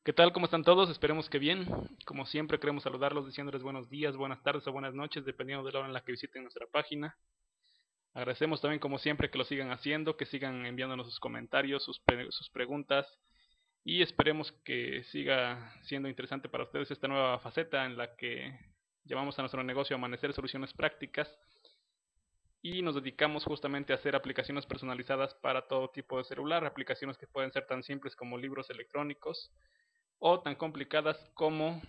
¿Qué tal? ¿Cómo están todos? Esperemos que bien. Como siempre, queremos saludarlos diciéndoles buenos días, buenas tardes o buenas noches, dependiendo de la hora en la que visiten nuestra página. Agradecemos también, como siempre, que lo sigan haciendo, que sigan enviándonos sus comentarios, sus preguntas y esperemos que siga siendo interesante para ustedes esta nueva faceta en la que llamamos a nuestro negocio Amanecer Soluciones Prácticas y nos dedicamos justamente a hacer aplicaciones personalizadas para todo tipo de celular, aplicaciones que pueden ser tan simples como libros electrónicos o tan complicadas como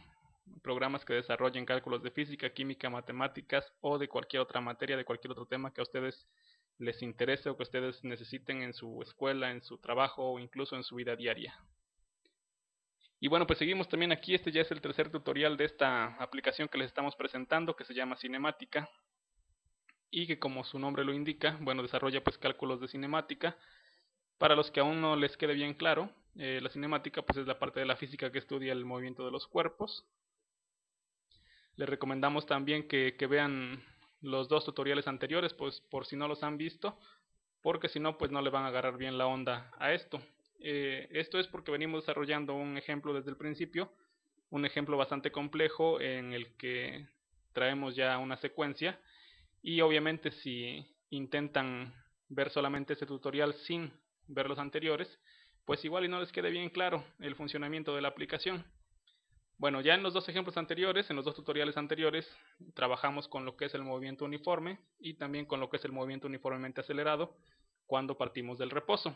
programas que desarrollen cálculos de física, química, matemáticas o de cualquier otra materia, de cualquier otro tema que a ustedes les interese o que ustedes necesiten en su escuela, en su trabajo o incluso en su vida diaria. Y bueno, pues seguimos también aquí. Este ya es el tercer tutorial de esta aplicación que les estamos presentando, que se llama Cinemática y que, como su nombre lo indica, bueno, desarrolla pues cálculos de cinemática. Para los que aún no les quede bien claro, la cinemática pues es la parte de la física que estudia el movimiento de los cuerpos. Les recomendamos también que vean los dos tutoriales anteriores, pues por si no los han visto, porque si no, pues no le van a agarrar bien la onda a esto. Esto es porque venimos desarrollando un ejemplo desde el principio, un ejemplo bastante complejo en el que traemos ya una secuencia y obviamente si intentan ver solamente este tutorial sin ver los anteriores, pues igual y no les quede bien claro el funcionamiento de la aplicación. Bueno, ya en los dos ejemplos anteriores, en los dos tutoriales anteriores, trabajamos con lo que es el movimiento uniforme y también con lo que es el movimiento uniformemente acelerado cuando partimos del reposo.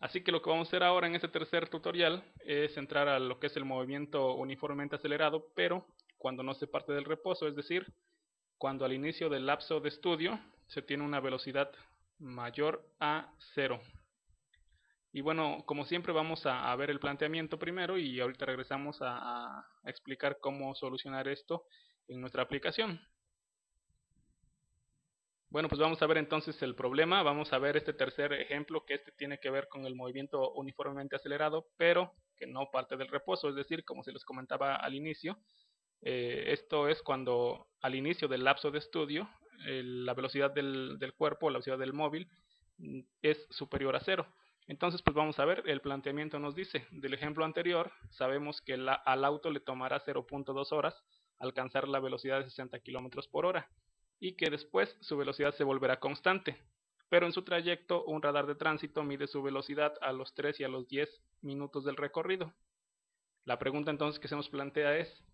Así que lo que vamos a hacer ahora en este tercer tutorial es entrar a lo que es el movimiento uniformemente acelerado, pero cuando no se parte del reposo, es decir, cuando al inicio del lapso de estudio se tiene una velocidad mayor a cero. Y bueno, como siempre vamos a ver el planteamiento primero y ahorita regresamos a explicar cómo solucionar esto en nuestra aplicación. Bueno, pues vamos a ver entonces el problema. Vamos a ver este tercer ejemplo, que este tiene que ver con el movimiento uniformemente acelerado, pero que no parte del reposo, es decir, como se les comentaba al inicio, esto es cuando al inicio del lapso de estudio la velocidad del cuerpo, la velocidad del móvil, es superior a cero. Entonces, pues vamos a ver, el planteamiento nos dice, del ejemplo anterior, sabemos que al auto le tomará 0.2 horas alcanzar la velocidad de 60 km por hora y que después su velocidad se volverá constante. Pero en su trayecto, un radar de tránsito mide su velocidad a los 3 y a los 10 minutos del recorrido. La pregunta entonces que se nos plantea es,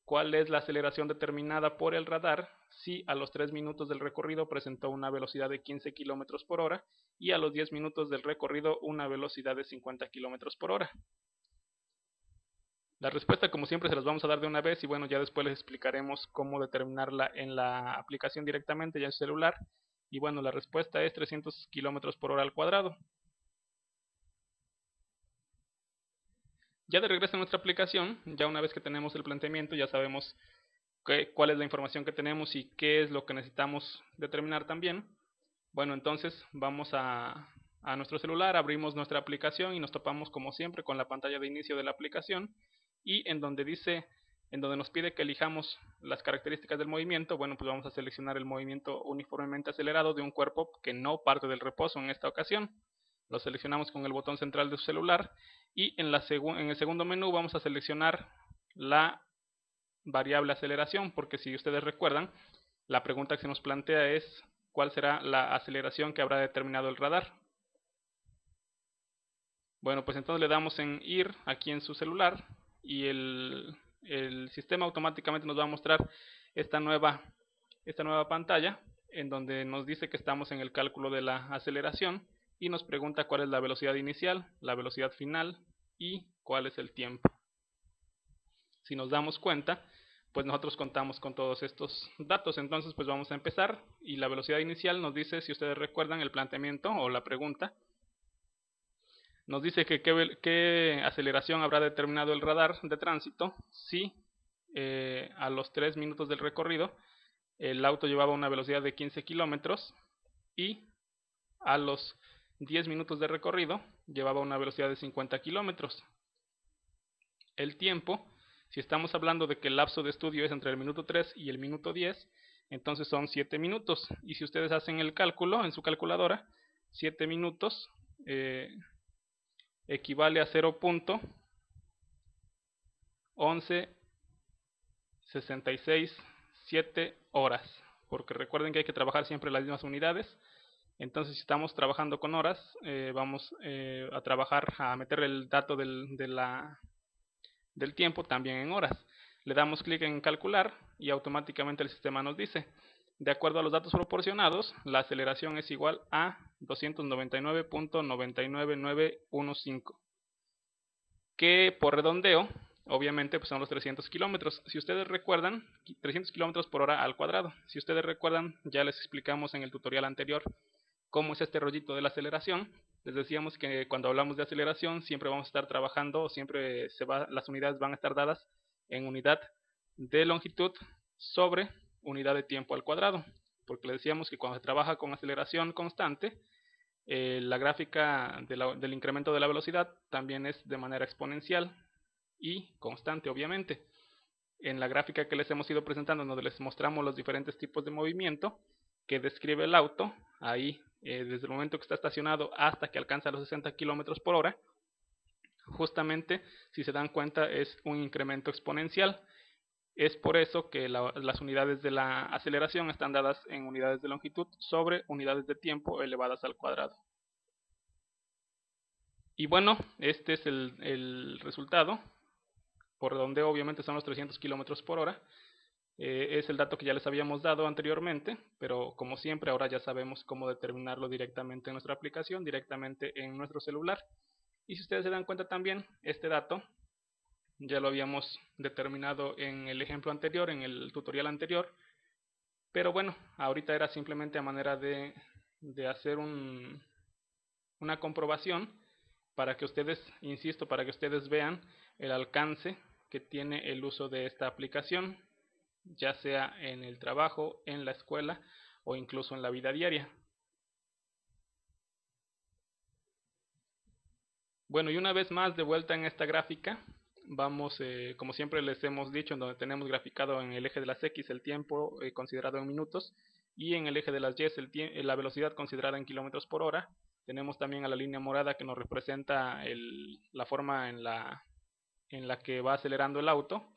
¿cuál es la aceleración determinada por el radar si a los 3 minutos del recorrido presentó una velocidad de 15 km por hora y a los 10 minutos del recorrido una velocidad de 50 km por hora? La respuesta, como siempre, se las vamos a dar de una vez y bueno, ya después les explicaremos cómo determinarla en la aplicación directamente ya en su celular. Y bueno, la respuesta es 300 km por hora al cuadrado. Ya de regreso a nuestra aplicación, ya una vez que tenemos el planteamiento, ya sabemos cuál es la información que tenemos y qué es lo que necesitamos determinar también. Bueno, entonces vamos a nuestro celular, abrimos nuestra aplicación y nos topamos como siempre con la pantalla de inicio de la aplicación y en donde nos pide que elijamos las características del movimiento, bueno, pues vamos a seleccionar el movimiento uniformemente acelerado de un cuerpo que no parte del reposo en esta ocasión. Lo seleccionamos con el botón central de su celular y en el segundo menú vamos a seleccionar la variable aceleración, porque si ustedes recuerdan, la pregunta que se nos plantea es ¿cuál será la aceleración que habrá determinado el radar? Bueno, pues entonces le damos en ir aquí en su celular y el sistema automáticamente nos va a mostrar esta nueva, esta nueva pantalla en donde nos dice que estamos en el cálculo de la aceleración y nos pregunta cuál es la velocidad inicial, la velocidad final y cuál es el tiempo. Si nos damos cuenta, pues nosotros contamos con todos estos datos. Entonces pues vamos a empezar y la velocidad inicial nos dice, si ustedes recuerdan el planteamiento o la pregunta, nos dice que qué aceleración habrá determinado el radar de tránsito si a los 3 minutos del recorrido el auto llevaba una velocidad de 15 kilómetros y a los 10 minutos de recorrido llevaba una velocidad de 50 kilómetros. El tiempo, si estamos hablando de que el lapso de estudio es entre el minuto 3 y el minuto 10, entonces son 7 minutos. Y si ustedes hacen el cálculo en su calculadora, 7 minutos equivale a 0.0 11,66,7 horas, porque recuerden que hay que trabajar siempre las mismas unidades. Entonces, si estamos trabajando con horas, vamos a trabajar, a meter el dato del tiempo también en horas. Le damos clic en calcular y automáticamente el sistema nos dice: de acuerdo a los datos proporcionados, la aceleración es igual a 299.999915, que por redondeo, obviamente, pues son los 300 kilómetros. Si ustedes recuerdan, 300 kilómetros por hora al cuadrado. Si ustedes recuerdan, ya les explicamos en el tutorial anterior cómo es este rollito de la aceleración. Les decíamos que cuando hablamos de aceleración siempre vamos a estar trabajando, siempre las unidades van a estar dadas en unidad de longitud sobre unidad de tiempo al cuadrado, porque le decíamos que cuando se trabaja con aceleración constante, la gráfica del incremento de la velocidad también es de manera exponencial y constante, obviamente. En la gráfica que les hemos ido presentando, donde les mostramos los diferentes tipos de movimiento que describe el auto, ahí desde el momento que está estacionado hasta que alcanza los 60 km por hora, justamente, si se dan cuenta, es un incremento exponencial. Es por eso que las unidades de la aceleración están dadas en unidades de longitud sobre unidades de tiempo elevadas al cuadrado. Y bueno, este es el resultado, por donde obviamente son los 300 km por hora. Es el dato que ya les habíamos dado anteriormente, pero como siempre ahora ya sabemos cómo determinarlo directamente en nuestra aplicación, directamente en nuestro celular. Y si ustedes se dan cuenta también, este dato ya lo habíamos determinado en el ejemplo anterior, en el tutorial anterior, pero bueno, ahorita era simplemente a manera de hacer una comprobación para que ustedes, insisto, para que ustedes vean el alcance que tiene el uso de esta aplicación, ya sea en el trabajo, en la escuela o incluso en la vida diaria. Bueno, y una vez más de vuelta en esta gráfica, vamos, como siempre les hemos dicho, en donde tenemos graficado en el eje de las X el tiempo considerado en minutos y en el eje de las Y la velocidad considerada en kilómetros por hora. Tenemos también a la línea morada que nos representa la forma en la que va acelerando el auto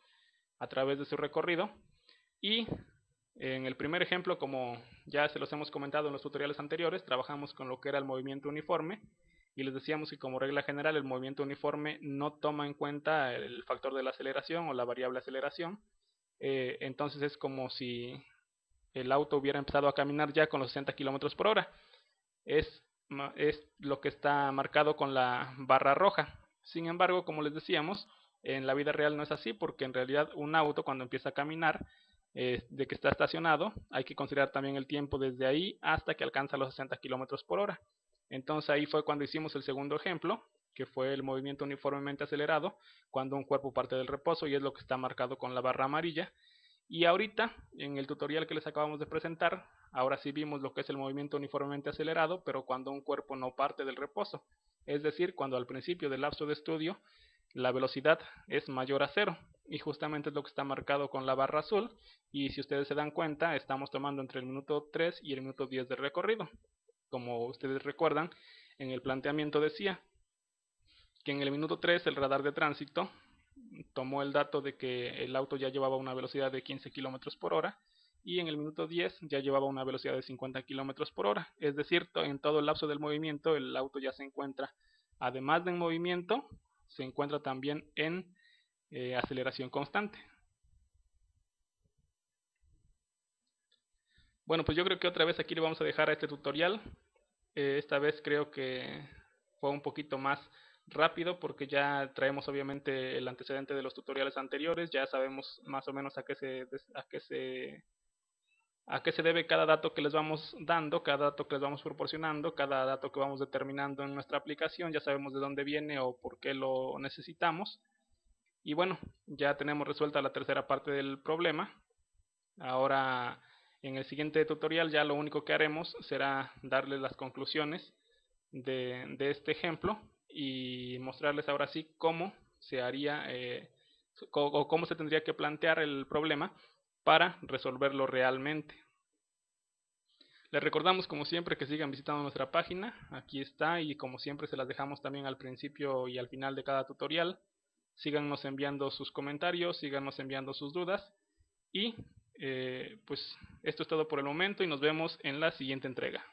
a través de su recorrido. Y en el primer ejemplo, como ya se los hemos comentado en los tutoriales anteriores, trabajamos con lo que era el movimiento uniforme y les decíamos que como regla general el movimiento uniforme no toma en cuenta el factor de la aceleración o la variable aceleración. Entonces es como si el auto hubiera empezado a caminar ya con los 60 km por hora. Es lo que está marcado con la barra roja. Sin embargo, como les decíamos, en la vida real no es así, porque en realidad un auto cuando empieza a caminar, de que está estacionado, hay que considerar también el tiempo desde ahí hasta que alcanza los 60 km por hora. Entonces ahí fue cuando hicimos el segundo ejemplo, que fue el movimiento uniformemente acelerado, cuando un cuerpo parte del reposo, y es lo que está marcado con la barra amarilla. Y ahorita, en el tutorial que les acabamos de presentar, ahora sí vimos lo que es el movimiento uniformemente acelerado, pero cuando un cuerpo no parte del reposo. Es decir, cuando al principio del lapso de estudio la velocidad es mayor a cero. Y justamente es lo que está marcado con la barra azul. Y si ustedes se dan cuenta, estamos tomando entre el minuto 3 y el minuto 10 de recorrido. Como ustedes recuerdan, en el planteamiento decía que en el minuto 3 el radar de tránsito tomó el dato de que el auto ya llevaba una velocidad de 15 km por hora y en el minuto 10 ya llevaba una velocidad de 50 km por hora. Es decir, en todo el lapso del movimiento el auto ya se encuentra, además de en movimiento, se encuentra también en aceleración constante. Bueno, pues yo creo que otra vez aquí le vamos a dejar a este tutorial. Esta vez creo que fue un poquito más rápido porque ya traemos obviamente el antecedente de los tutoriales anteriores, ya sabemos más o menos a qué se debe cada dato que les vamos dando, cada dato que les vamos proporcionando, cada dato que vamos determinando en nuestra aplicación, ya sabemos de dónde viene o por qué lo necesitamos. Y bueno, ya tenemos resuelta la tercera parte del problema. Ahora en el siguiente tutorial ya lo único que haremos será darles las conclusiones de este ejemplo y mostrarles ahora sí cómo se haría o cómo se tendría que plantear el problema para resolverlo realmente. Les recordamos como siempre que sigan visitando nuestra página, aquí está, y como siempre se las dejamos también al principio y al final de cada tutorial. Síganos enviando sus comentarios, síganos enviando sus dudas. Y pues esto es todo por el momento y nos vemos en la siguiente entrega.